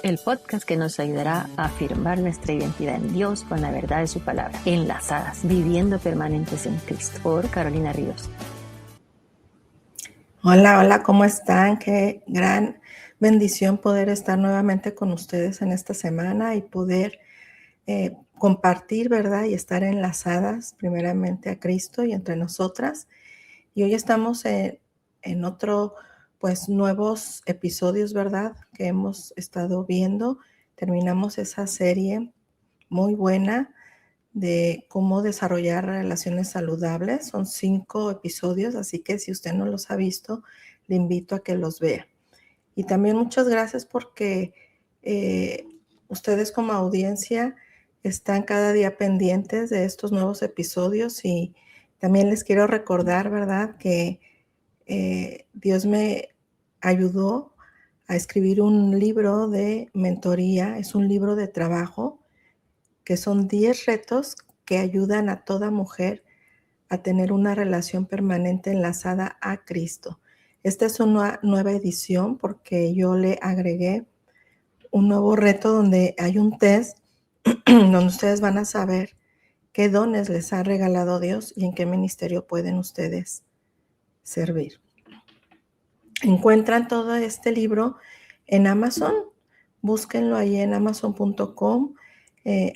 el podcast que nos ayudará a afirmar nuestra identidad en Dios con la verdad de su palabra. Enlazadas, viviendo permanentes en Cristo, por Carolina Ríos. Hola, ¿cómo están? Qué gran bendición poder estar nuevamente con ustedes en esta semana y poder compartir, ¿verdad? Y estar enlazadas primeramente a Cristo y entre nosotras. Y hoy estamos en otro, pues, nuevos episodios, ¿verdad? Que hemos estado viendo. Terminamos esa serie muy buena de cómo desarrollar relaciones saludables. Son 5 episodios, así que si usted no los ha visto, le invito a que los vea. Y también muchas gracias porque ustedes como audiencia están cada día pendientes de estos nuevos episodios y también les quiero recordar, ¿verdad?, que Dios me ayudó a escribir un libro de mentoría, es un libro de trabajo que son 10 retos que ayudan a toda mujer a tener una relación permanente enlazada a Cristo. Esta es una nueva edición porque yo le agregué un nuevo reto donde hay un test donde ustedes van a saber qué dones les ha regalado Dios y en qué ministerio pueden ustedes servir. Encuentran todo este libro en Amazon. Búsquenlo ahí en amazon.com.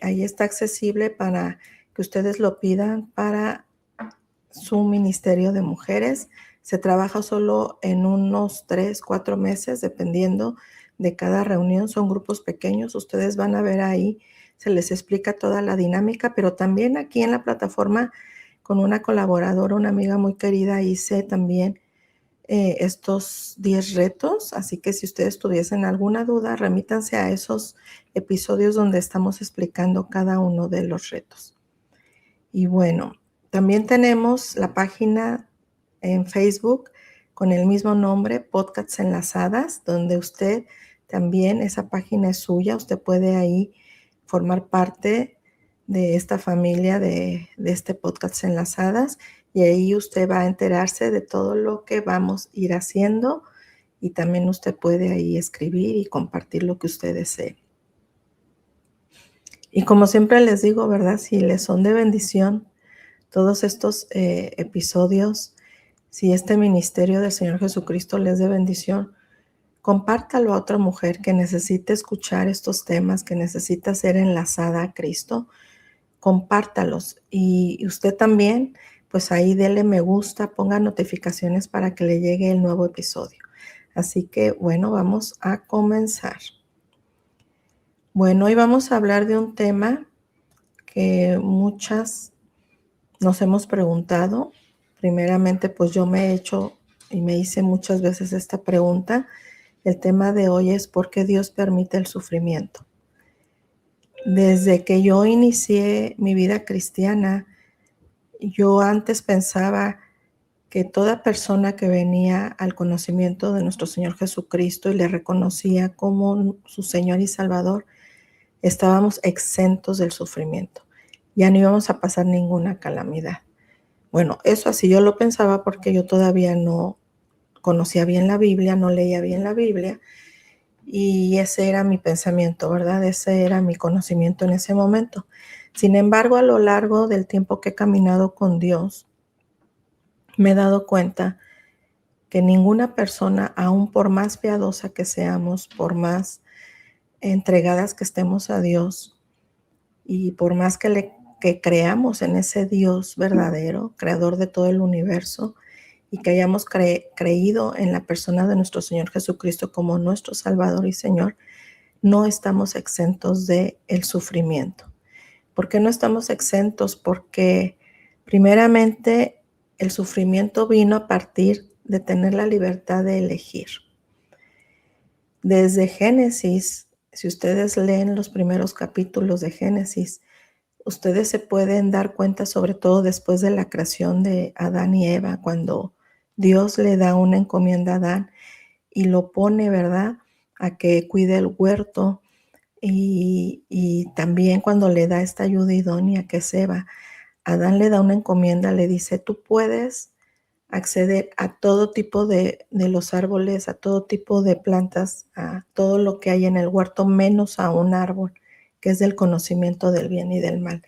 Ahí está accesible para que ustedes lo pidan para su ministerio de mujeres. Se trabaja solo en unos 3-4 meses, dependiendo de cada reunión. Son grupos pequeños. Ustedes van a ver ahí, se les explica toda la dinámica, pero también aquí en la plataforma con una colaboradora, una amiga muy querida, hice también estos 10 retos, así que si ustedes tuviesen alguna duda, remítanse a esos episodios donde estamos explicando cada uno de los retos. Y bueno, también tenemos la página en Facebook con el mismo nombre, Podcasts Enlazadas, donde usted también, esa página es suya, usted puede ahí formar parte de esta familia de este Podcasts Enlazadas. Y ahí usted va a enterarse de todo lo que vamos a ir haciendo y también usted puede ahí escribir y compartir lo que usted desee. Y como siempre les digo, ¿verdad? Si les son de bendición todos estos episodios, si este ministerio del Señor Jesucristo les de bendición, compártalo a otra mujer que necesite escuchar estos temas, que necesita ser enlazada a Cristo. Compártalos y usted también, pues ahí dele me gusta, ponga notificaciones para que le llegue el nuevo episodio. Así que bueno, vamos a comenzar. Bueno, hoy vamos a hablar de un tema que muchas nos hemos preguntado. Primeramente, pues yo me he hecho y me hice muchas veces esta pregunta. El tema de hoy es ¿por qué Dios permite el sufrimiento? Desde que yo inicié mi vida cristiana, yo antes pensaba que toda persona que venía al conocimiento de nuestro Señor Jesucristo y le reconocía como su Señor y Salvador, estábamos exentos del sufrimiento. Ya no íbamos a pasar ninguna calamidad. Bueno, eso así yo lo pensaba porque yo todavía no conocía bien la Biblia, no leía bien la Biblia. Y ese era mi pensamiento, ¿verdad? Ese era mi conocimiento en ese momento. Sin embargo, a lo largo del tiempo que he caminado con Dios, me he dado cuenta que ninguna persona, aun por más piadosa que seamos, por más entregadas que estemos a Dios y por más que creamos en ese Dios verdadero, creador de todo el universo, y que hayamos creído en la persona de nuestro Señor Jesucristo como nuestro Salvador y Señor, no estamos exentos del sufrimiento. ¿Por qué no estamos exentos? Porque primeramente el sufrimiento vino a partir de tener la libertad de elegir. Desde Génesis, si ustedes leen los primeros capítulos de Génesis, ustedes se pueden dar cuenta, sobre todo después de la creación de Adán y Eva, cuando Dios le da una encomienda a Adán y lo pone, ¿verdad?, a que cuide el huerto. Y también cuando le da esta ayuda idónea que es Eva, Adán le da una encomienda, le dice, tú puedes acceder a todo tipo de los árboles, a todo tipo de plantas, a todo lo que hay en el huerto, menos a un árbol, que es del conocimiento del bien y del mal.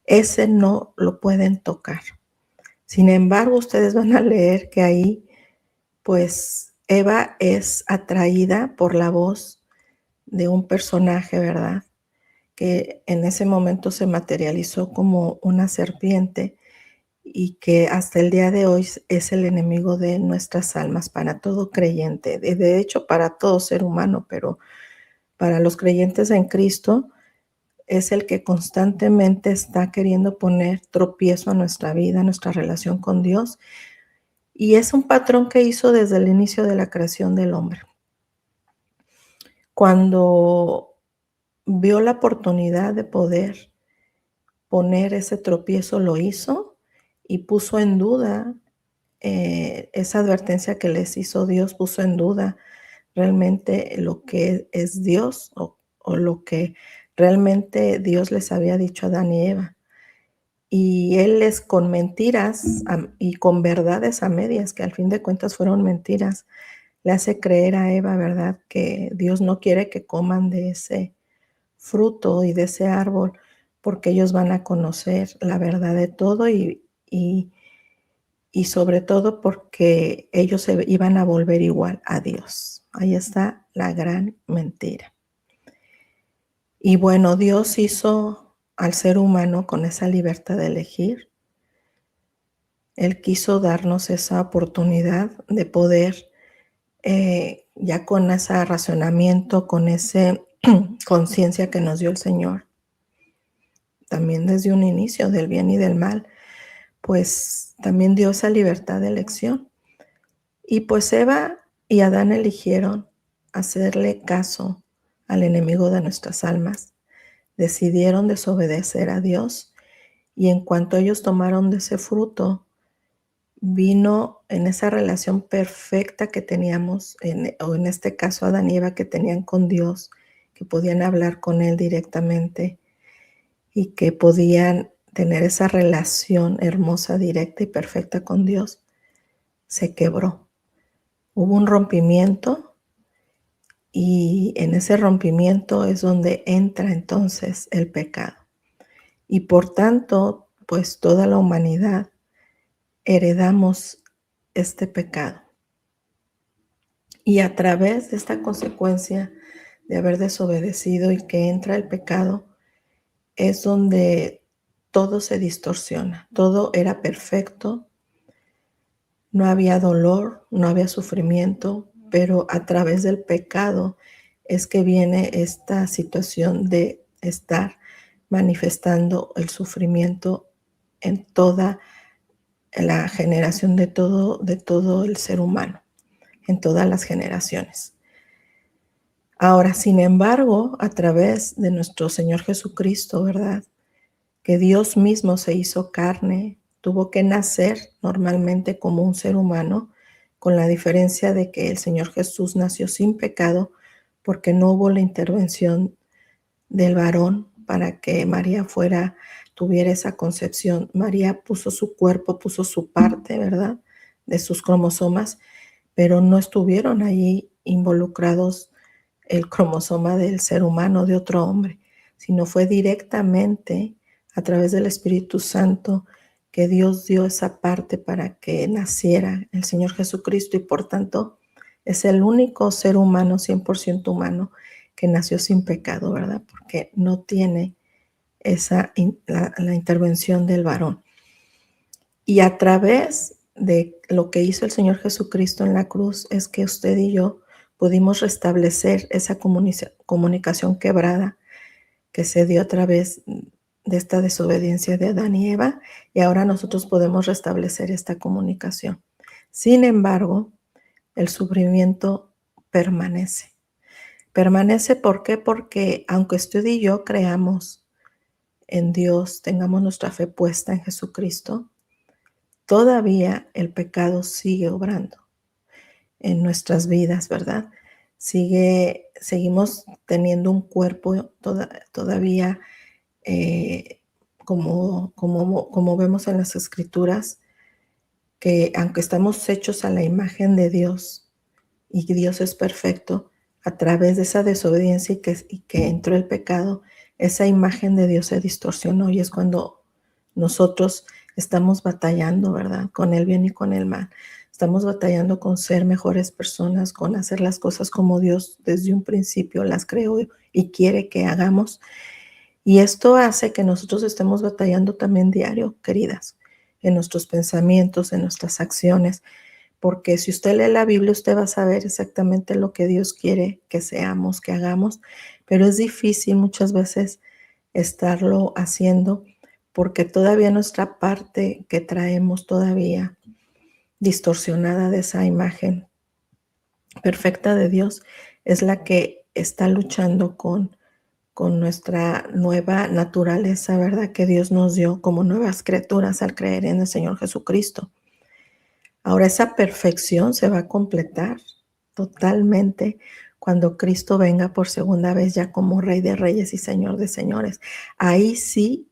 Ese no lo pueden tocar. Sin embargo, ustedes van a leer que ahí, pues, Eva es atraída por la voz de un personaje, ¿verdad? Que en ese momento se materializó como una serpiente y que hasta el día de hoy es el enemigo de nuestras almas para todo creyente, de hecho para todo ser humano, pero para los creyentes en Cristo es el que constantemente está queriendo poner tropiezo a nuestra vida, a nuestra relación con Dios, y es un patrón que hizo desde el inicio de la creación del hombre. Cuando vio la oportunidad de poder poner ese tropiezo, lo hizo y puso en duda esa advertencia que les hizo Dios, puso en duda realmente lo que es Dios o lo que realmente Dios les había dicho a Adán y Eva. Y él les con mentiras y con verdades a medias, que al fin de cuentas fueron mentiras, le hace creer a Eva, ¿verdad? Que Dios no quiere que coman de ese fruto y de ese árbol, porque ellos van a conocer la verdad de todo y sobre todo porque ellos se iban a volver igual a Dios. Ahí está la gran mentira. Y bueno, Dios hizo al ser humano con esa libertad de elegir. Él quiso darnos esa oportunidad de poder, ya con ese razonamiento, con esa conciencia que nos dio el Señor, también desde un inicio del bien y del mal, pues también dio esa libertad de elección. Y pues Eva y Adán eligieron hacerle caso al enemigo de nuestras almas. Decidieron desobedecer a Dios y en cuanto ellos tomaron de ese fruto, vino en esa relación perfecta que teníamos, o en este caso Adán y Eva, que tenían con Dios, que podían hablar con Él directamente y que podían tener esa relación hermosa, directa y perfecta con Dios, se quebró. Hubo un rompimiento y en ese rompimiento es donde entra entonces el pecado. Y por tanto, pues toda la humanidad heredamos este pecado. Y a través de esta consecuencia de haber desobedecido y que entra el pecado, es donde todo se distorsiona. Todo era perfecto, no había dolor, no había sufrimiento, pero a través del pecado es que viene esta situación de estar manifestando el sufrimiento en toda la generación de todo el ser humano, en todas las generaciones. Ahora, sin embargo, a través de nuestro Señor Jesucristo, ¿verdad? Que Dios mismo se hizo carne, tuvo que nacer normalmente como un ser humano, con la diferencia de que el Señor Jesús nació sin pecado, porque no hubo la intervención del varón para que María tuviera esa concepción. María puso su cuerpo, puso su parte, ¿verdad? De sus cromosomas, pero no estuvieron allí involucrados el cromosoma del ser humano, de otro hombre, sino fue directamente a través del Espíritu Santo que Dios dio esa parte para que naciera el Señor Jesucristo y por tanto es el único ser humano, 100% humano, que nació sin pecado, ¿verdad? Porque no tiene la intervención del varón. Y a través de lo que hizo el Señor Jesucristo en la cruz es que usted y yo pudimos restablecer esa comunicación quebrada que se dio a través de esta desobediencia de Adán y Eva, y ahora nosotros podemos restablecer esta comunicación. Sin embargo, el sufrimiento permanece. Permanece, ¿por qué? Porque aunque usted y yo creamos en Dios, tengamos nuestra fe puesta en Jesucristo, todavía el pecado sigue obrando en nuestras vidas, ¿verdad? Seguimos teniendo un cuerpo todavía, como vemos en las Escrituras, que aunque estamos hechos a la imagen de Dios y que Dios es perfecto, a través de esa desobediencia y que entró el pecado, esa imagen de Dios se distorsionó y es cuando nosotros estamos batallando, ¿verdad? Con el bien y con el mal. Estamos batallando con ser mejores personas, con hacer las cosas como Dios desde un principio las creó y quiere que hagamos. Y esto hace que nosotros estemos batallando también diario, queridas, en nuestros pensamientos, en nuestras acciones, porque si usted lee la Biblia, usted va a saber exactamente lo que Dios quiere que seamos, que hagamos, pero es difícil muchas veces estarlo haciendo porque todavía nuestra parte que traemos todavía distorsionada de esa imagen perfecta de Dios es la que está luchando con nuestra nueva naturaleza, ¿verdad? Que Dios nos dio como nuevas criaturas al creer en el Señor Jesucristo. Ahora esa perfección se va a completar totalmente cuando Cristo venga por segunda vez ya como Rey de Reyes y Señor de Señores. Ahí sí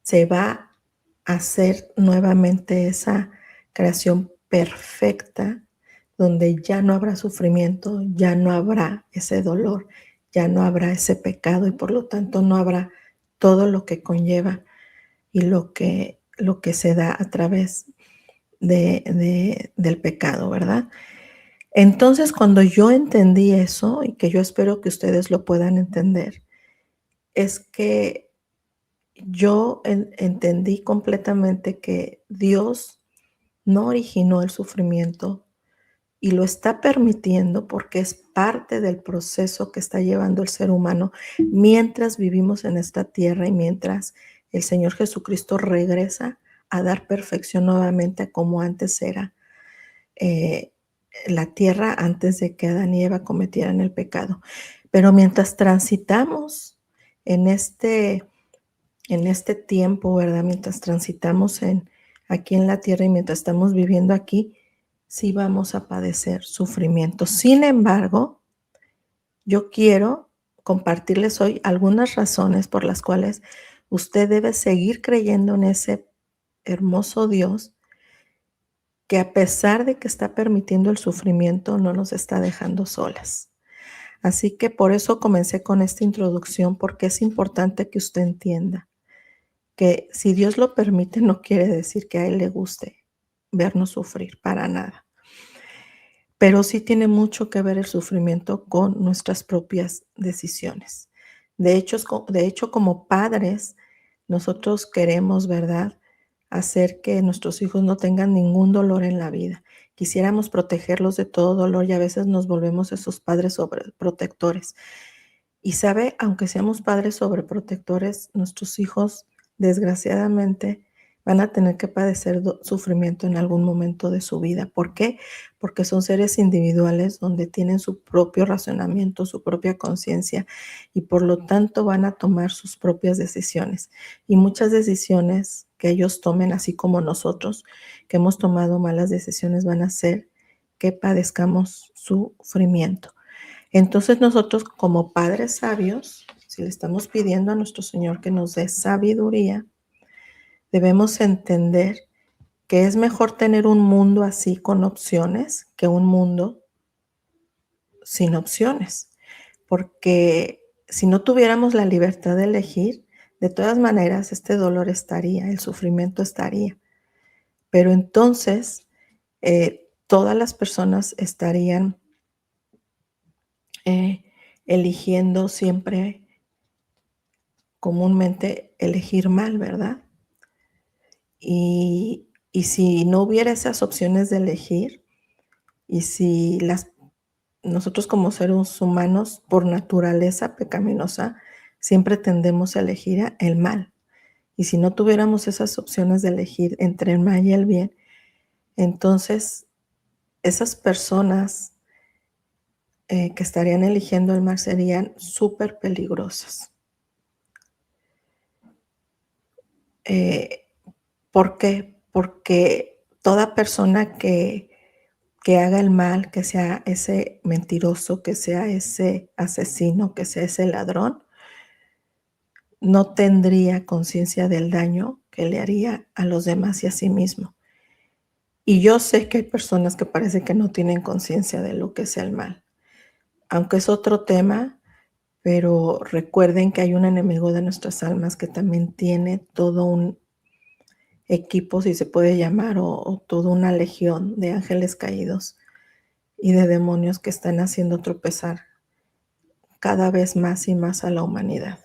se va a hacer nuevamente esa creación perfecta donde ya no habrá sufrimiento, ya no habrá ese dolor, ya no habrá ese pecado y por lo tanto no habrá todo lo que conlleva y lo que se da a través del pecado, ¿verdad? Entonces, cuando yo entendí eso, y que yo espero que ustedes lo puedan entender, es que yo entendí completamente que Dios no originó el sufrimiento y lo está permitiendo porque es parte del proceso que está llevando el ser humano mientras vivimos en esta tierra y mientras el Señor Jesucristo regresa a dar perfección nuevamente como antes era eh, la tierra antes de que Adán y Eva cometieran el pecado. Pero mientras transitamos en este tiempo, ¿verdad? Mientras transitamos aquí en la tierra y mientras estamos viviendo aquí, sí vamos a padecer sufrimiento. Sin embargo, yo quiero compartirles hoy algunas razones por las cuales usted debe seguir creyendo en ese hermoso Dios que a pesar de que está permitiendo el sufrimiento, no nos está dejando solas. Así que por eso comencé con esta introducción, porque es importante que usted entienda que si Dios lo permite, no quiere decir que a Él le guste vernos sufrir, para nada. Pero sí tiene mucho que ver el sufrimiento con nuestras propias decisiones. De hecho, como padres, nosotros queremos, ¿verdad?, hacer que nuestros hijos no tengan ningún dolor en la vida. Quisiéramos protegerlos de todo dolor y a veces nos volvemos esos padres sobreprotectores. Y sabe, aunque seamos padres sobreprotectores, nuestros hijos, desgraciadamente, van a tener que padecer sufrimiento en algún momento de su vida. ¿Por qué? Porque son seres individuales donde tienen su propio razonamiento, su propia conciencia y por lo tanto van a tomar sus propias decisiones. Y muchas decisiones que ellos tomen, así como nosotros, que hemos tomado malas decisiones, van a hacer que padezcamos sufrimiento. Entonces nosotros como padres sabios, si le estamos pidiendo a nuestro Señor que nos dé sabiduría, debemos entender que es mejor tener un mundo así con opciones que un mundo sin opciones. Porque si no tuviéramos la libertad de elegir, de todas maneras este dolor estaría, el sufrimiento estaría. Pero entonces todas las personas estarían eligiendo siempre, comúnmente, elegir mal, ¿verdad? Y si no hubiera esas opciones de elegir, y si nosotros como seres humanos, por naturaleza pecaminosa, siempre tendemos a elegir el mal. Y si no tuviéramos esas opciones de elegir entre el mal y el bien, entonces esas personas que estarían eligiendo el mal serían súper peligrosas. ¿Por qué? Porque toda persona que haga el mal, que sea ese mentiroso, que sea ese asesino, que sea ese ladrón, no tendría conciencia del daño que le haría a los demás y a sí mismo. Y yo sé que hay personas que parece que no tienen conciencia de lo que es el mal. Aunque es otro tema, pero recuerden que hay un enemigo de nuestras almas que también tiene todo un equipo, si se puede llamar, o toda una legión de ángeles caídos y de demonios que están haciendo tropezar cada vez más y más a la humanidad.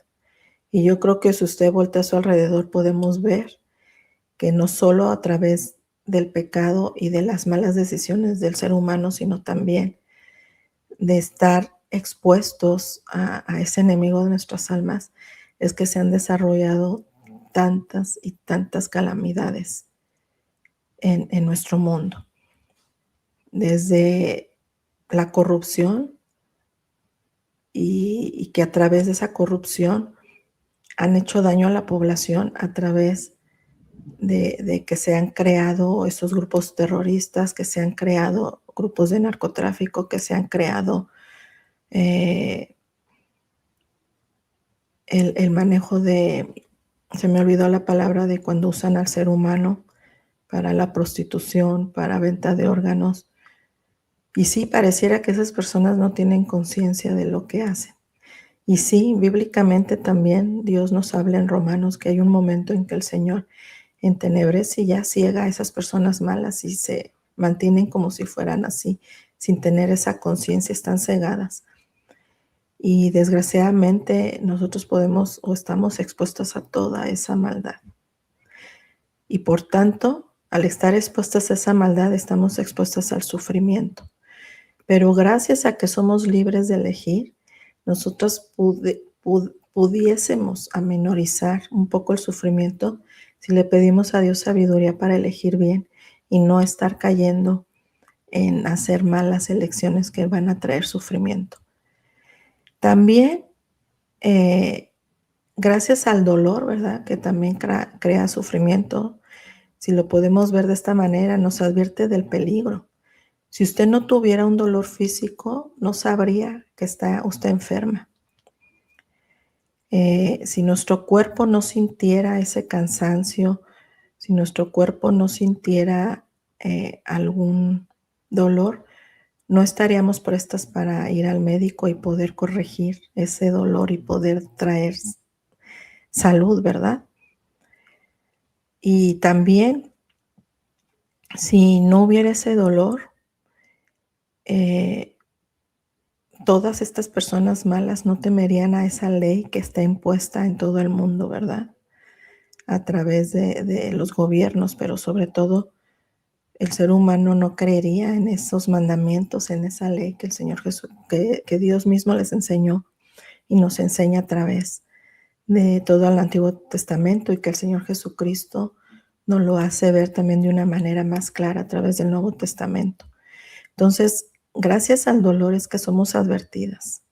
Y yo creo que si usted voltea a su alrededor podemos ver que no solo a través del pecado y de las malas decisiones del ser humano, sino también de estar expuestos a ese enemigo de nuestras almas, es que se han desarrollado tantas y tantas calamidades en nuestro mundo. Desde la corrupción y que a través de esa corrupción han hecho daño a la población a través de que se han creado esos grupos terroristas, que se han creado grupos de narcotráfico, que se han creado el manejo de, se me olvidó la palabra, de cuando usan al ser humano para la prostitución, para venta de órganos. Y sí, pareciera que esas personas no tienen conciencia de lo que hacen. Y sí, bíblicamente también Dios nos habla en Romanos que hay un momento en que el Señor entenebrece y ya ciega a esas personas malas y se mantienen como si fueran así, sin tener esa conciencia, están cegadas. Y desgraciadamente nosotros podemos o estamos expuestos a toda esa maldad. Y por tanto, al estar expuestas a esa maldad, estamos expuestas al sufrimiento. Pero gracias a que somos libres de elegir, nosotros pudiésemos aminorizar un poco el sufrimiento si le pedimos a Dios sabiduría para elegir bien y no estar cayendo en hacer malas elecciones que van a traer sufrimiento. También, gracias al dolor, ¿verdad? Que también crea sufrimiento. Si lo podemos ver de esta manera, nos advierte del peligro. Si usted no tuviera un dolor físico, no sabría que está usted enferma. Si nuestro cuerpo no sintiera ese cansancio, si nuestro cuerpo no sintiera algún dolor, no estaríamos prestas para ir al médico y poder corregir ese dolor y poder traer salud, ¿verdad? Y también, si no hubiera ese dolor, todas estas personas malas no temerían a esa ley que está impuesta en todo el mundo, ¿verdad? A través de los gobiernos, pero sobre todo el ser humano no creería en esos mandamientos, en esa ley que el Señor Jesús, que Dios mismo les enseñó y nos enseña a través de todo el Antiguo Testamento, y que el Señor Jesucristo nos lo hace ver también de una manera más clara a través del Nuevo Testamento. Entonces, gracias al dolor es que somos advertidas.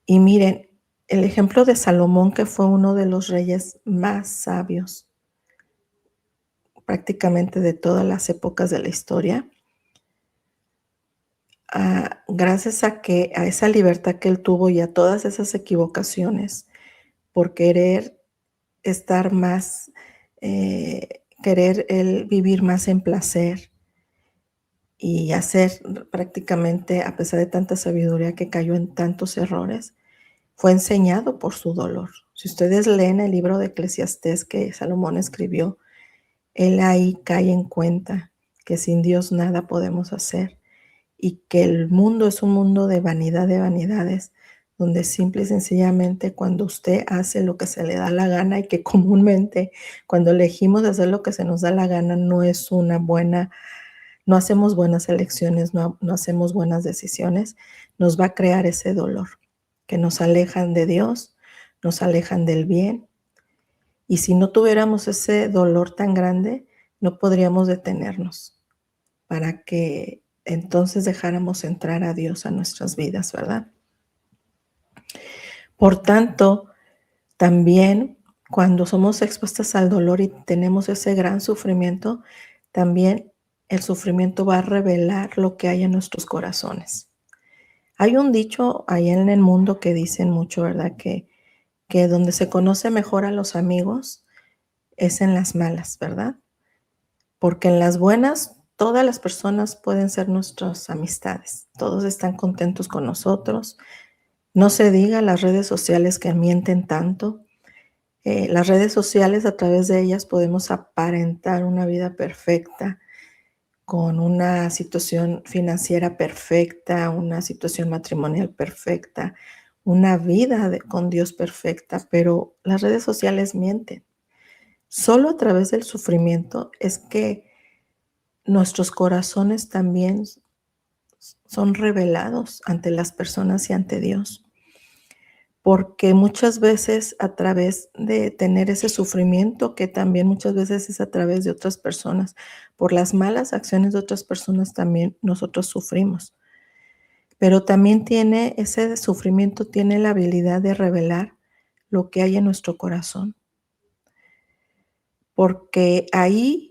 Y miren, el ejemplo de Salomón, que fue uno de los reyes más sabios prácticamente de todas las épocas de la historia, gracias a esa libertad que él tuvo y a todas esas equivocaciones por querer estar más, querer él vivir más en placer y hacer prácticamente, a pesar de tanta sabiduría que cayó en tantos errores, fue enseñado por su dolor. Si ustedes leen el libro de Eclesiastés que Salomón escribió, él ahí cae en cuenta que sin Dios nada podemos hacer y que el mundo es un mundo de vanidad de vanidades, donde simple y sencillamente cuando usted hace lo que se le da la gana, y que comúnmente cuando elegimos hacer lo que se nos da la gana no es una buena, no hacemos buenas elecciones, no hacemos buenas decisiones, nos va a crear ese dolor, que nos alejan de Dios, nos alejan del bien. Y si no tuviéramos ese dolor tan grande, no podríamos detenernos para que entonces dejáramos entrar a Dios a nuestras vidas, ¿verdad? Por tanto, también cuando somos expuestas al dolor y tenemos ese gran sufrimiento, también el sufrimiento va a revelar lo que hay en nuestros corazones. Hay un dicho ahí en el mundo que dicen mucho, ¿verdad? Que donde se conoce mejor a los amigos es en las malas, ¿verdad? Porque en las buenas todas las personas pueden ser nuestras amistades. Todos están contentos con nosotros. No se diga las redes sociales que mienten tanto. Las redes sociales, a través de ellas podemos aparentar una vida perfecta, con una situación financiera perfecta, una situación matrimonial perfecta, una vida con Dios perfecta, pero las redes sociales mienten. Solo a través del sufrimiento es que nuestros corazones también son revelados ante las personas y ante Dios. Porque muchas veces a través de tener ese sufrimiento, que también muchas veces es a través de otras personas, por las malas acciones de otras personas también nosotros sufrimos. Pero también ese sufrimiento tiene la habilidad de revelar lo que hay en nuestro corazón. Porque ahí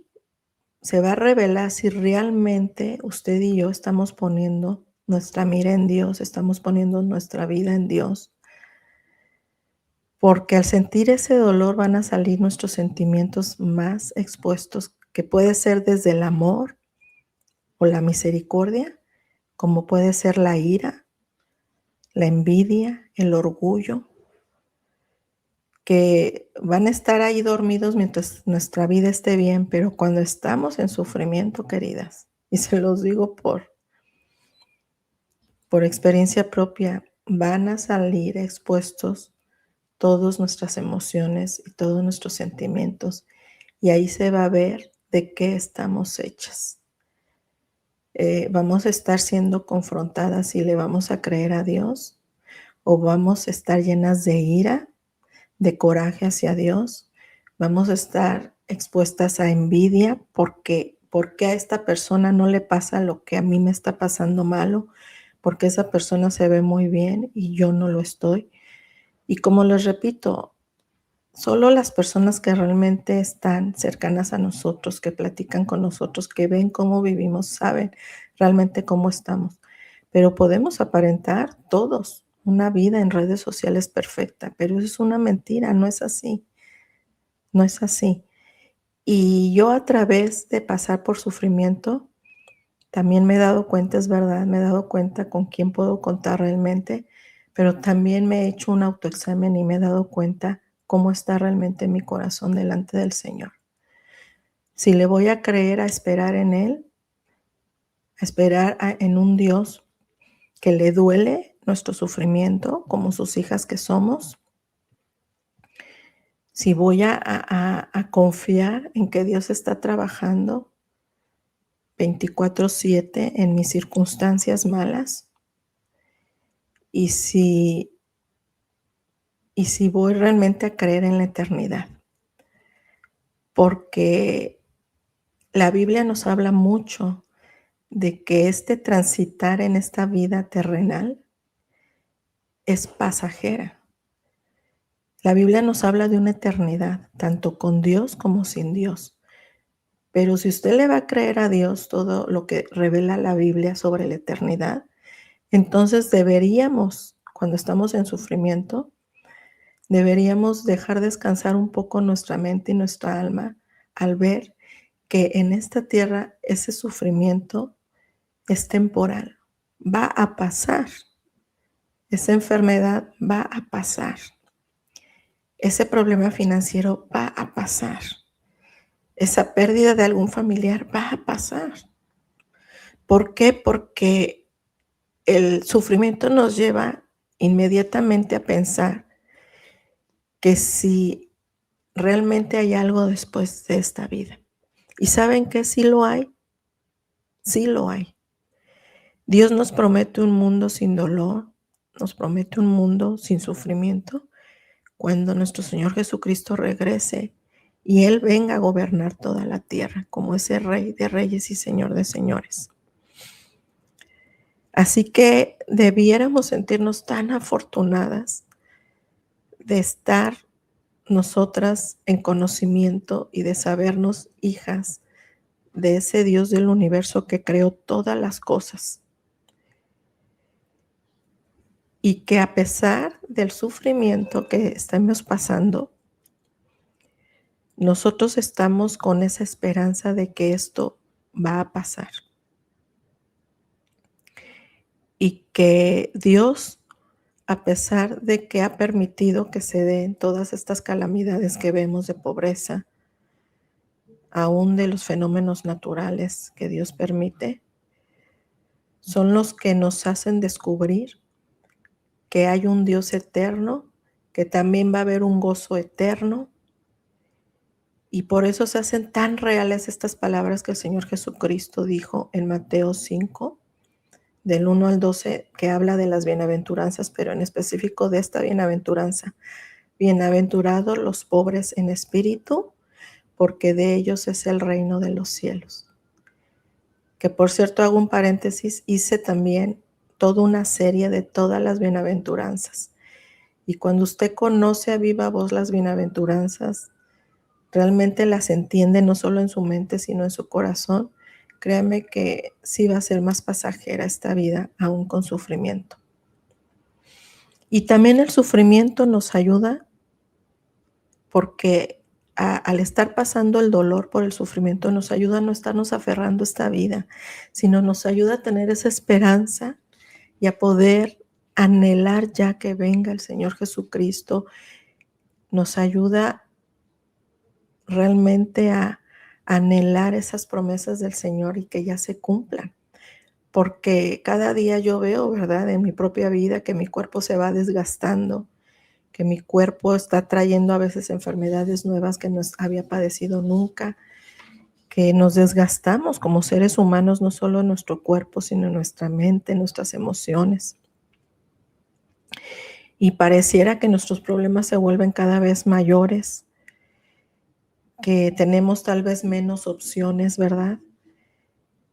se va a revelar si realmente usted y yo estamos poniendo nuestra mira en Dios, estamos poniendo nuestra vida en Dios. Porque al sentir ese dolor van a salir nuestros sentimientos más expuestos, que puede ser desde el amor o la misericordia, como puede ser la ira, la envidia, el orgullo, que van a estar ahí dormidos mientras nuestra vida esté bien, pero cuando estamos en sufrimiento, queridas, y se los digo por experiencia propia, van a salir expuestos todas nuestras emociones y todos nuestros sentimientos, y ahí se va a ver de qué estamos hechas. Vamos a estar siendo confrontadas si le vamos a creer a Dios, o vamos a estar llenas de ira, de coraje hacia Dios. Vamos a estar expuestas a envidia porque a esta persona no le pasa lo que a mí me está pasando malo, porque esa persona se ve muy bien y yo no lo estoy. Y como les repito, solo las personas que realmente están cercanas a nosotros, que platican con nosotros, que ven cómo vivimos, saben realmente cómo estamos. Pero podemos aparentar todos una vida en redes sociales perfecta, pero eso es una mentira, no es así. No es así. Y yo, a través de pasar por sufrimiento, también me he dado cuenta, es verdad, me he dado cuenta con quién puedo contar realmente, pero también me he hecho un autoexamen y me he dado cuenta cómo está realmente mi corazón delante del Señor. Si le voy a creer, a esperar en Él, a esperar en un Dios que le duele nuestro sufrimiento, como sus hijas que somos. Si voy a confiar en que Dios está trabajando 24/7 en mis circunstancias malas, y si voy realmente a creer en la eternidad. Porque la Biblia nos habla mucho de que este transitar en esta vida terrenal es pasajera. La Biblia nos habla de una eternidad, tanto con Dios como sin Dios. Pero si usted le va a creer a Dios todo lo que revela la Biblia sobre la eternidad, entonces deberíamos, cuando estamos en sufrimiento, deberíamos dejar descansar un poco nuestra mente y nuestra alma al ver que en esta tierra ese sufrimiento es temporal, va a pasar. Esa enfermedad va a pasar. Ese problema financiero va a pasar. Esa pérdida de algún familiar va a pasar. ¿Por qué? Porque el sufrimiento nos lleva inmediatamente a pensar que si realmente hay algo después de esta vida. ¿Y saben qué? Sí lo hay. Sí lo hay. Dios nos promete un mundo sin dolor, nos promete un mundo sin sufrimiento, cuando nuestro Señor Jesucristo regrese y Él venga a gobernar toda la tierra como ese Rey de reyes y Señor de señores. Así que debiéramos sentirnos tan afortunadas de estar nosotras en conocimiento y de sabernos hijas de ese Dios del universo que creó todas las cosas. Y que a pesar del sufrimiento que estamos pasando, nosotros estamos con esa esperanza de que esto va a pasar. Y que Dios, a pesar de que ha permitido que se den todas estas calamidades que vemos de pobreza, aún de los fenómenos naturales que Dios permite, son los que nos hacen descubrir que hay un Dios eterno, que también va a haber un gozo eterno. Y por eso se hacen tan reales estas palabras que el Señor Jesucristo dijo en Mateo 5, del 1 al 12, que habla de las bienaventuranzas, pero en específico de esta bienaventuranza. Bienaventurados los pobres en espíritu, porque de ellos es el reino de los cielos. Que por cierto, hago un paréntesis, hice también toda una serie de todas las bienaventuranzas. Y cuando usted conoce a viva voz las bienaventuranzas, realmente las entiende no solo en su mente, sino en su corazón, créame que sí va a ser más pasajera esta vida, aún con sufrimiento. Y también el sufrimiento nos ayuda porque al estar pasando el dolor por el sufrimiento, nos ayuda a no estarnos aferrando a esta vida, sino nos ayuda a tener esa esperanza y a poder anhelar ya que venga el Señor Jesucristo. Nos ayuda realmente a anhelar esas promesas del Señor y que ya se cumplan. Porque cada día yo veo, ¿verdad?, en mi propia vida que mi cuerpo se va desgastando, que mi cuerpo está trayendo a veces enfermedades nuevas que no había padecido nunca, que nos desgastamos como seres humanos, no solo en nuestro cuerpo, sino en nuestra mente, en nuestras emociones. Y pareciera que nuestros problemas se vuelven cada vez mayores, que tenemos tal vez menos opciones, ¿verdad?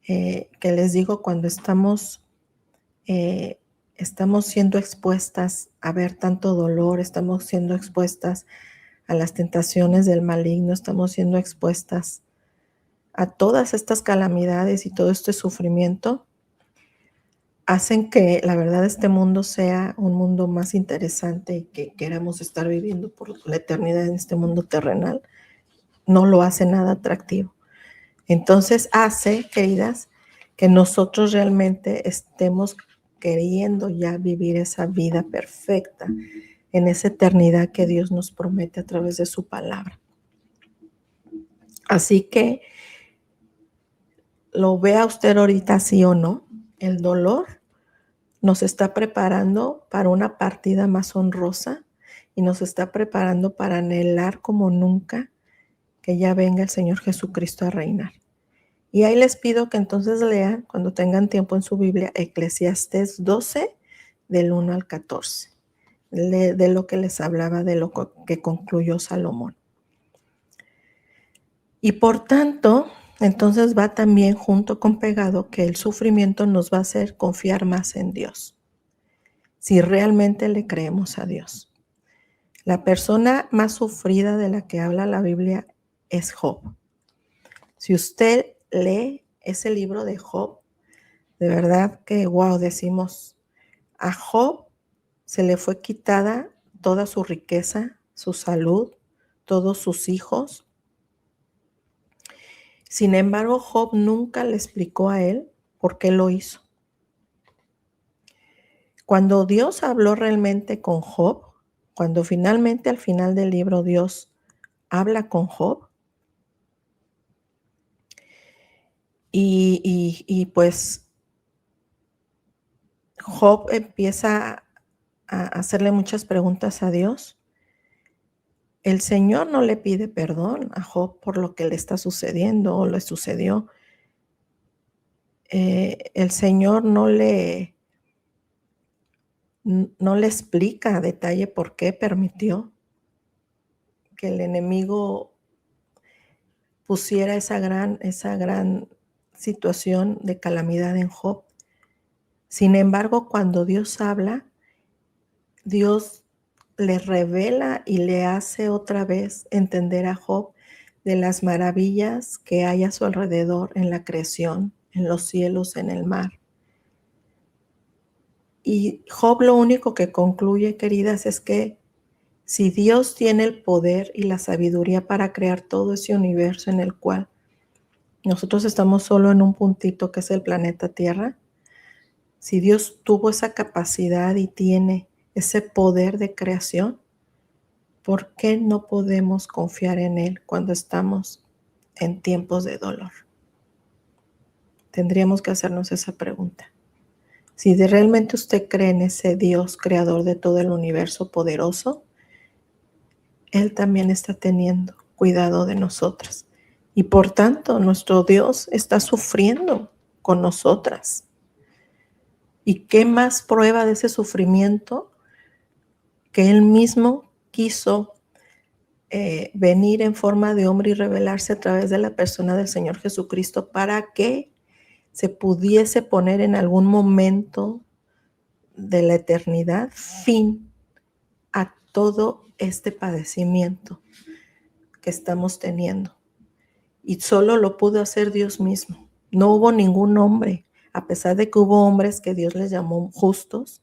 Que les digo, cuando estamos siendo expuestas a ver tanto dolor, estamos siendo expuestas a las tentaciones del maligno, estamos siendo expuestas a todas estas calamidades y todo este sufrimiento, hacen que la verdad este mundo sea un mundo más interesante y que queramos estar viviendo por la eternidad en este mundo terrenal. No lo hace nada atractivo. Entonces hace, queridas, que nosotros realmente estemos queriendo ya vivir esa vida perfecta en esa eternidad que Dios nos promete a través de su palabra. Así que lo vea usted ahorita sí o no, el dolor nos está preparando para una partida más honrosa y nos está preparando para anhelar como nunca que ya venga el Señor Jesucristo a reinar. Y ahí les pido que entonces lean, cuando tengan tiempo en su Biblia, Eclesiastés 12, del 1 al 14, de lo que les hablaba, de lo que concluyó Salomón. Y por tanto, entonces va también junto con pegado que el sufrimiento nos va a hacer confiar más en Dios, si realmente le creemos a Dios. La persona más sufrida de la que habla la Biblia es Job. Si usted lee ese libro de Job, de verdad que, wow, decimos, a Job se le fue quitada toda su riqueza, su salud, todos sus hijos. Sin embargo, Job nunca le explicó a él por qué lo hizo. Cuando Dios habló realmente con Job, cuando finalmente al final del libro Dios habla con Job, y pues Job empieza a hacerle muchas preguntas a Dios. El Señor no le pide perdón a Job por lo que le está sucediendo o le sucedió. El Señor no le explica a detalle por qué permitió que el enemigo pusiera esa gran situación de calamidad en Job. Sin embargo, cuando Dios habla, Dios le revela y le hace otra vez entender a Job de las maravillas que hay a su alrededor en la creación, en los cielos, en el mar. Y Job lo único que concluye, queridas, es que si Dios tiene el poder y la sabiduría para crear todo ese universo en el cual Nosotros estamos solo en un puntito que es el planeta Tierra. Si Dios tuvo esa capacidad y tiene ese poder de creación, ¿por qué no podemos confiar en Él cuando estamos en tiempos de dolor? Tendríamos que hacernos esa pregunta. Si realmente usted cree en ese Dios creador de todo el universo poderoso, Él también está teniendo cuidado de nosotras. Y por tanto, nuestro Dios está sufriendo con nosotras. ¿Y qué más prueba de ese sufrimiento? Que Él mismo quiso venir en forma de hombre y revelarse a través de la persona del Señor Jesucristo para que se pudiese poner en algún momento de la eternidad fin a todo este padecimiento que estamos teniendo. Y solo lo pudo hacer Dios mismo. No hubo ningún hombre, a pesar de que hubo hombres que Dios les llamó justos,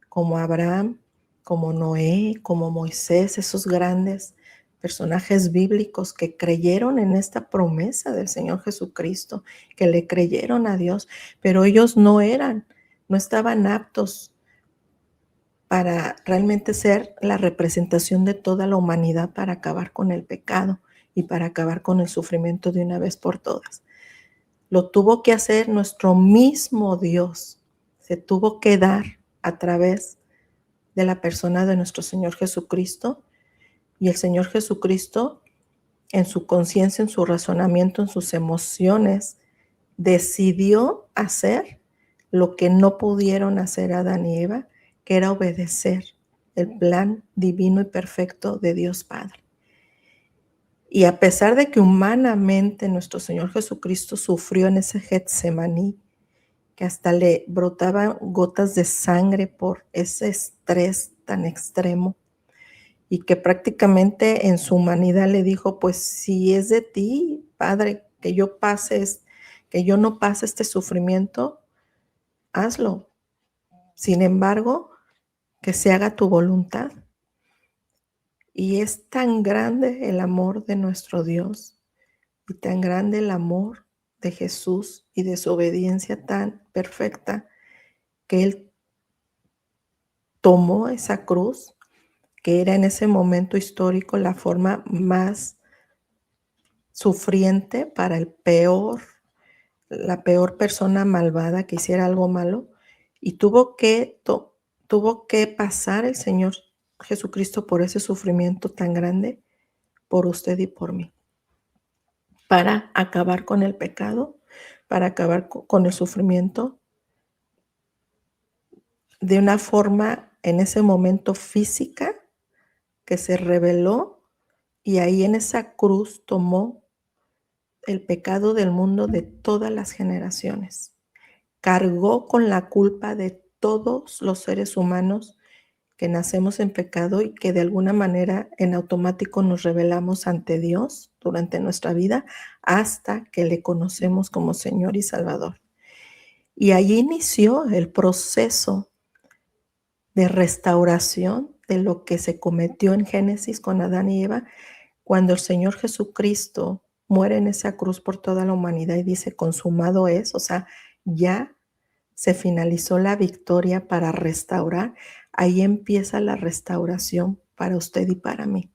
como Abraham, como Noé, como Moisés, esos grandes personajes bíblicos que creyeron en esta promesa del Señor Jesucristo, que le creyeron a Dios, pero ellos no estaban aptos para realmente ser la representación de toda la humanidad para acabar con el pecado y para acabar con el sufrimiento de una vez por todas. Lo tuvo que hacer nuestro mismo Dios. Se tuvo que dar a través de la persona de nuestro Señor Jesucristo. Y el Señor Jesucristo, en su conciencia, en su razonamiento, en sus emociones, decidió hacer lo que no pudieron hacer Adán y Eva, que era obedecer el plan divino y perfecto de Dios Padre. Y a pesar de que humanamente nuestro Señor Jesucristo sufrió en ese Getsemaní, que hasta le brotaban gotas de sangre por ese estrés tan extremo, y que prácticamente en su humanidad le dijo, pues si es de ti, Padre, que yo no pase este sufrimiento, hazlo. Sin embargo, que se haga tu voluntad. Y es tan grande el amor de nuestro Dios y tan grande el amor de Jesús y de su obediencia tan perfecta que Él tomó esa cruz, que era en ese momento histórico la forma más sufriente para la peor persona malvada que hiciera algo malo, y tuvo que pasar el Señor Jesucristo por ese sufrimiento tan grande por usted y por mí, para acabar con el pecado, para acabar con el sufrimiento de una forma en ese momento física que se reveló, y ahí en esa cruz tomó el pecado del mundo de todas las generaciones. Cargó con la culpa de todos los seres humanos que nacemos en pecado y que de alguna manera en automático nos rebelamos ante Dios durante nuestra vida hasta que le conocemos como Señor y Salvador. Y allí inició el proceso de restauración de lo que se cometió en Génesis con Adán y Eva, cuando el Señor Jesucristo muere en esa cruz por toda la humanidad y dice, consumado es, o sea, ya se finalizó la victoria para restaurar. Ahí empieza la restauración para usted y para mí.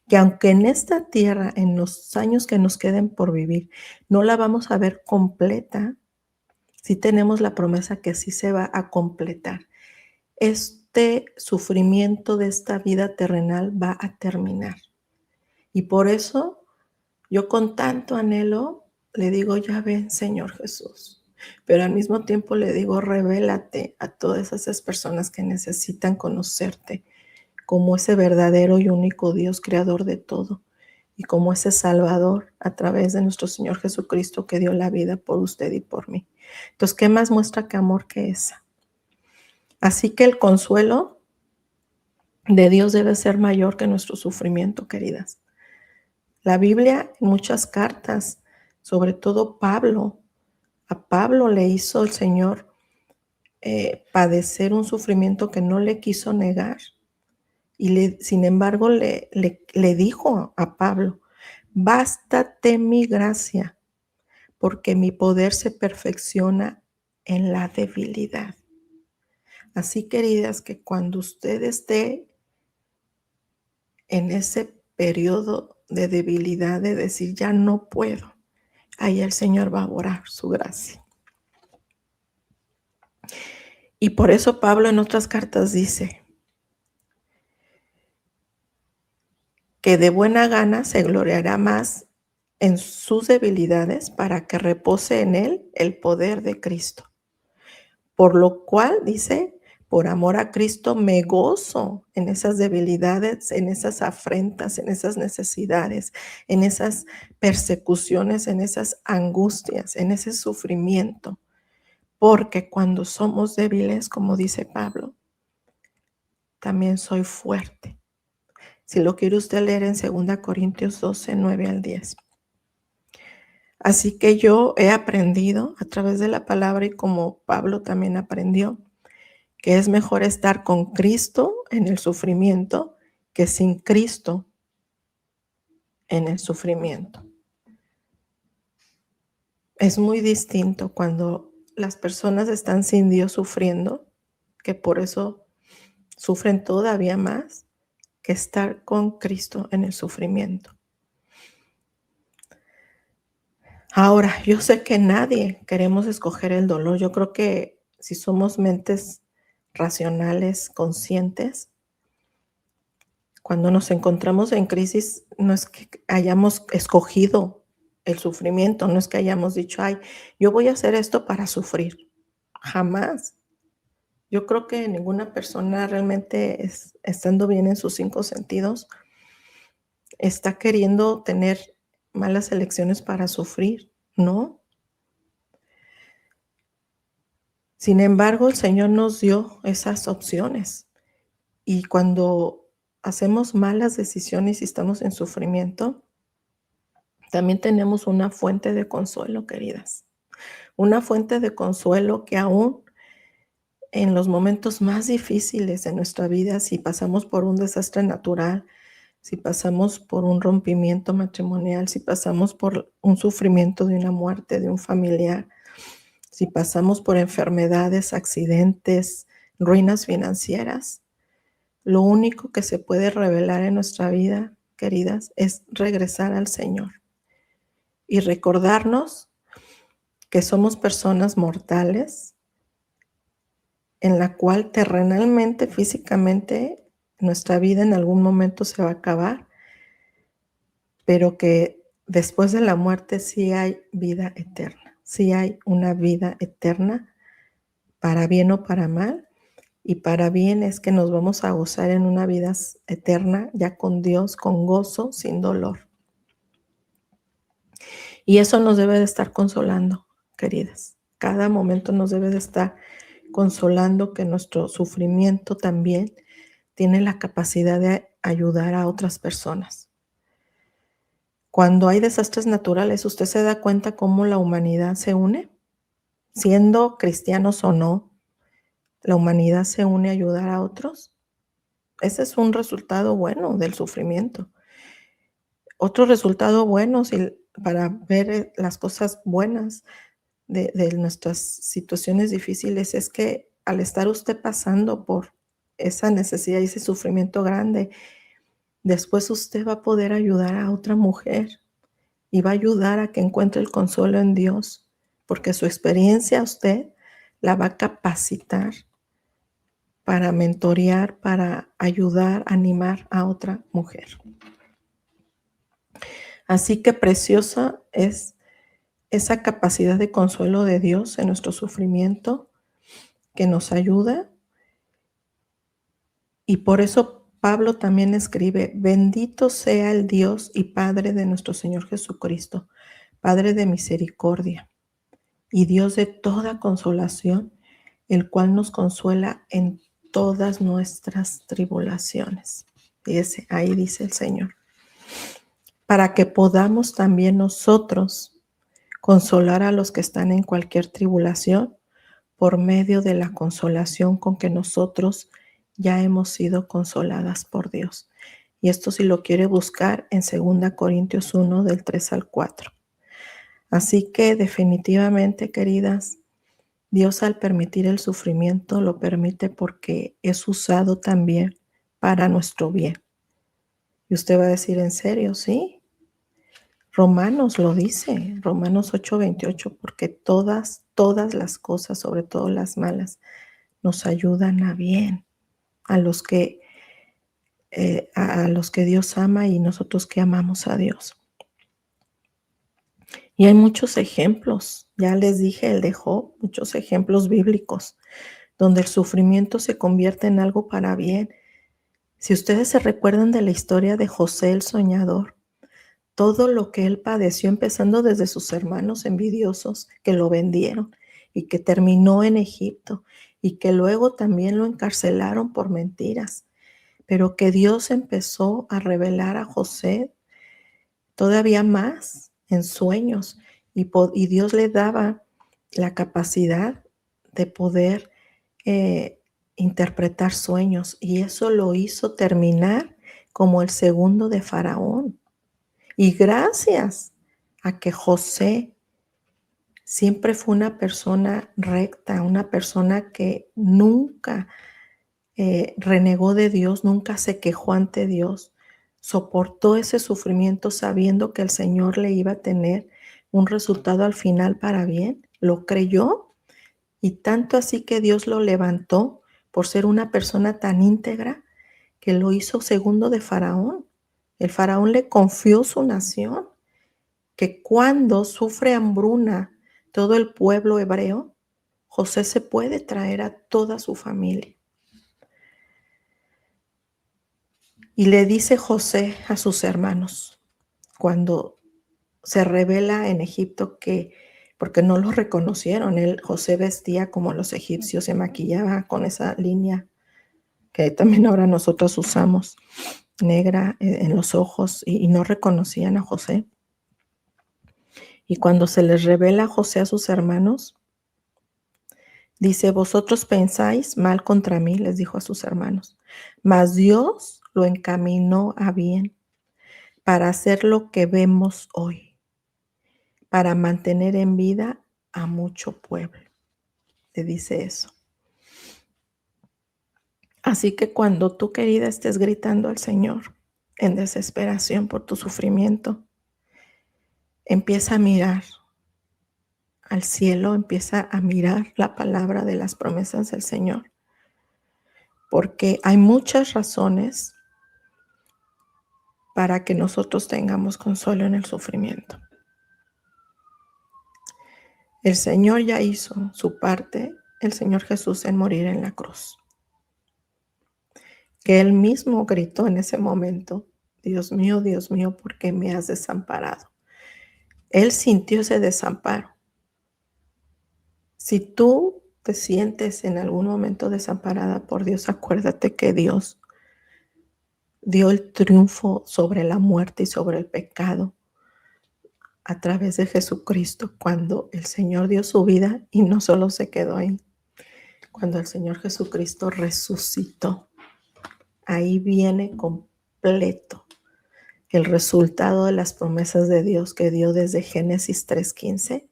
Que aunque en esta tierra, en los años que nos queden por vivir, no la vamos a ver completa, sí tenemos la promesa que sí se va a completar. Este sufrimiento de esta vida terrenal va a terminar. Y por eso yo con tanto anhelo le digo, ya ven, Señor Jesús. Pero al mismo tiempo le digo, revélate a todas esas personas que necesitan conocerte como ese verdadero y único Dios creador de todo y como ese Salvador a través de nuestro Señor Jesucristo que dio la vida por usted y por mí. Entonces, ¿qué más muestra que amor que esa? Así que el consuelo de Dios debe ser mayor que nuestro sufrimiento, queridas. La Biblia, en muchas cartas, sobre todo a Pablo le hizo el Señor padecer un sufrimiento que no le quiso negar. Y sin embargo le dijo a Pablo, bástate mi gracia, porque mi poder se perfecciona en la debilidad. Así, queridas, que cuando usted esté en ese periodo de debilidad, de decir, ya no puedo, ahí el Señor va a orar su gracia. Y por eso Pablo en otras cartas dice que de buena gana se gloriará más en sus debilidades para que repose en él el poder de Cristo. Por lo cual, dice, por amor a Cristo me gozo en esas debilidades, en esas afrentas, en esas necesidades, en esas persecuciones, en esas angustias, en ese sufrimiento. Porque cuando somos débiles, como dice Pablo, también soy fuerte. Si lo quiere usted leer en 2 Corintios 12, 9 al 10. Así que yo he aprendido a través de la palabra y como Pablo también aprendió, que es mejor estar con Cristo en el sufrimiento que sin Cristo en el sufrimiento. Es muy distinto cuando las personas están sin Dios sufriendo, que por eso sufren todavía más, que estar con Cristo en el sufrimiento. Ahora, yo sé que nadie queremos escoger el dolor. Yo creo que si somos mentes racionales, conscientes, cuando nos encontramos en crisis, no es que hayamos escogido el sufrimiento, no es que hayamos dicho, ay, yo voy a hacer esto para sufrir. Jamás. Yo creo que ninguna persona realmente, estando bien en sus 5 sentidos, está queriendo tener malas elecciones para sufrir, ¿no? Sin embargo, el Señor nos dio esas opciones. Y cuando hacemos malas decisiones y estamos en sufrimiento, también tenemos una fuente de consuelo, queridas. Una fuente de consuelo que aún en los momentos más difíciles de nuestra vida, si pasamos por un desastre natural, si pasamos por un rompimiento matrimonial, si pasamos por un sufrimiento de una muerte de un familiar, si pasamos por enfermedades, accidentes, ruinas financieras, lo único que se puede revelar en nuestra vida, queridas, es regresar al Señor y recordarnos que somos personas mortales, en la cual terrenalmente, físicamente, nuestra vida en algún momento se va a acabar, pero que después de la muerte sí hay vida eterna, sí hay una vida eterna, para bien o para mal, y para bien es que nos vamos a gozar en una vida eterna, ya con Dios, con gozo, sin dolor. Y eso nos debe de estar consolando, queridas. Cada momento nos debe de estar consolando que nuestro sufrimiento también tiene la capacidad de ayudar a otras personas. Cuando hay desastres naturales, ¿usted se da cuenta cómo la humanidad se une? Siendo cristianos o no, la humanidad se une a ayudar a otros. Ese es un resultado bueno del sufrimiento. Otro resultado bueno, para ver las cosas buenas de nuestras situaciones difíciles, es que al estar usted pasando por esa necesidad y ese sufrimiento grande, después usted va a poder ayudar a otra mujer y va a ayudar a que encuentre el consuelo en Dios, porque su experiencia usted la va a capacitar para mentorear, para ayudar, animar a otra mujer. Así que preciosa es esa capacidad de consuelo de Dios en nuestro sufrimiento que nos ayuda. Y por eso Pablo también escribe, bendito sea el Dios y Padre de nuestro Señor Jesucristo, Padre de misericordia y Dios de toda consolación, el cual nos consuela en todas nuestras tribulaciones. Fíjese, ahí dice el Señor, para que podamos también nosotros consolar a los que están en cualquier tribulación por medio de la consolación con que nosotros ya hemos sido consoladas por Dios. Y esto si lo quiere buscar en 2 Corintios 1, del 3 al 4. Así que definitivamente, queridas, Dios al permitir el sufrimiento lo permite porque es usado también para nuestro bien. Y usted va a decir, ¿en serio? Sí. Romanos lo dice, Romanos 8:28, porque todas las cosas, sobre todo las malas, nos ayudan a bien, a los que Dios ama y nosotros que amamos a Dios. Y hay muchos ejemplos, ya les dije, él dejó muchos ejemplos bíblicos, donde el sufrimiento se convierte en algo para bien. Si ustedes se recuerdan de la historia de José el soñador, todo lo que él padeció, empezando desde sus hermanos envidiosos que lo vendieron y que terminó en Egipto y que luego también lo encarcelaron por mentiras, pero que Dios empezó a revelar a José todavía más en sueños y Dios le daba la capacidad de poder interpretar sueños, y eso lo hizo terminar como el segundo de Faraón. Y gracias a que José siempre fue una persona recta, una persona que nunca renegó de Dios, nunca se quejó ante Dios, soportó ese sufrimiento sabiendo que el Señor le iba a tener un resultado al final para bien, lo creyó, y tanto así que Dios lo levantó por ser una persona tan íntegra que lo hizo segundo de Faraón. El Faraón le confió su nación, que cuando sufre hambruna todo el pueblo hebreo, José se puede traer a toda su familia. Y le dice José a sus hermanos, cuando se revela en Egipto que, porque no lo reconocieron, José vestía como los egipcios, se maquillaba con esa línea que también ahora nosotros usamos, negra en los ojos, y no reconocían a José. Y cuando se les revela José a sus hermanos, dice, vosotros pensáis mal contra mí, les dijo a sus hermanos, mas Dios lo encaminó a bien para hacer lo que vemos hoy, para mantener en vida a mucho pueblo. Le dice eso. Así que cuando tú, querida, estés gritando al Señor en desesperación por tu sufrimiento, empieza a mirar al cielo, empieza a mirar la palabra de las promesas del Señor, porque hay muchas razones para que nosotros tengamos consuelo en el sufrimiento. El Señor ya hizo su parte, el Señor Jesús, en morir en la cruz. Que Él mismo gritó en ese momento, Dios mío, ¿por qué me has desamparado? Él sintió ese desamparo. Si tú te sientes en algún momento desamparada por Dios, acuérdate que Dios dio el triunfo sobre la muerte y sobre el pecado a través de Jesucristo, cuando el Señor dio su vida y no solo se quedó ahí, cuando el Señor Jesucristo resucitó. Ahí viene completo el resultado de las promesas de Dios que dio desde Génesis 3:15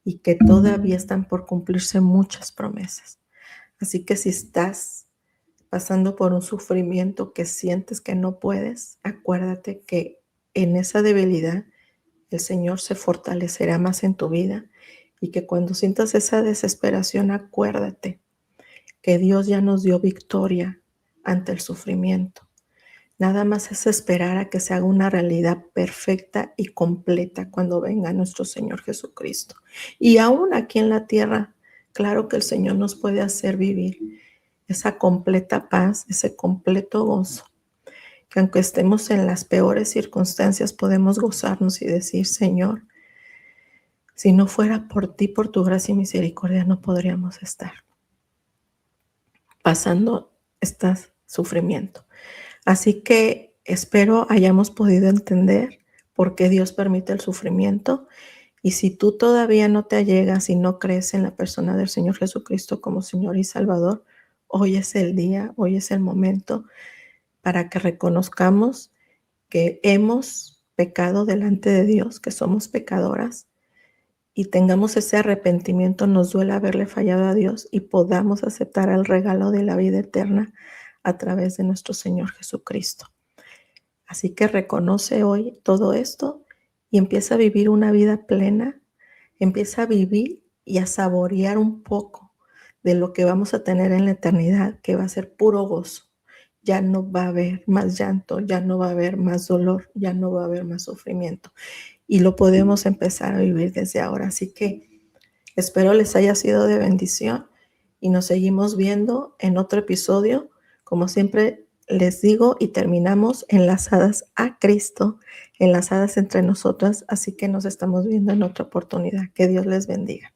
y que todavía están por cumplirse muchas promesas. Así que si estás pasando por un sufrimiento que sientes que no puedes, acuérdate que en esa debilidad el Señor se fortalecerá más en tu vida, y que cuando sientas esa desesperación, acuérdate que Dios ya nos dio victoria ante el sufrimiento. Nada más es esperar a que se haga una realidad perfecta y completa cuando venga nuestro Señor Jesucristo. Y aún aquí en la tierra, claro que el Señor nos puede hacer vivir esa completa paz, ese completo gozo, que aunque estemos en las peores circunstancias, podemos gozarnos y decir, Señor, si no fuera por ti, por tu gracia y misericordia, no podríamos estar pasando este sufrimiento. Así que espero hayamos podido entender por qué Dios permite el sufrimiento. Y si tú todavía no te allegas y no crees en la persona del Señor Jesucristo como Señor y Salvador, hoy es el día, hoy es el momento para que reconozcamos que hemos pecado delante de Dios, que somos pecadoras, y tengamos ese arrepentimiento, nos duele haberle fallado a Dios y podamos aceptar el regalo de la vida eterna a través de nuestro Señor Jesucristo. Así que reconoce hoy todo esto y empieza a vivir una vida plena, empieza a vivir y a saborear un poco de lo que vamos a tener en la eternidad, que va a ser puro gozo. Ya no va a haber más llanto, ya no va a haber más dolor, ya no va a haber más sufrimiento. Y lo podemos empezar a vivir desde ahora. Así que espero les haya sido de bendición y nos seguimos viendo en otro episodio. Como siempre les digo, y terminamos enlazadas a Cristo, enlazadas entre nosotras. Así que nos estamos viendo en otra oportunidad. Que Dios les bendiga.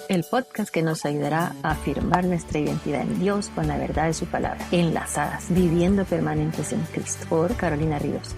El podcast que nos ayudará a afirmar nuestra identidad en Dios con la verdad de su palabra. Enlazadas, viviendo permanentes en Cristo. Por Carolina Ríos.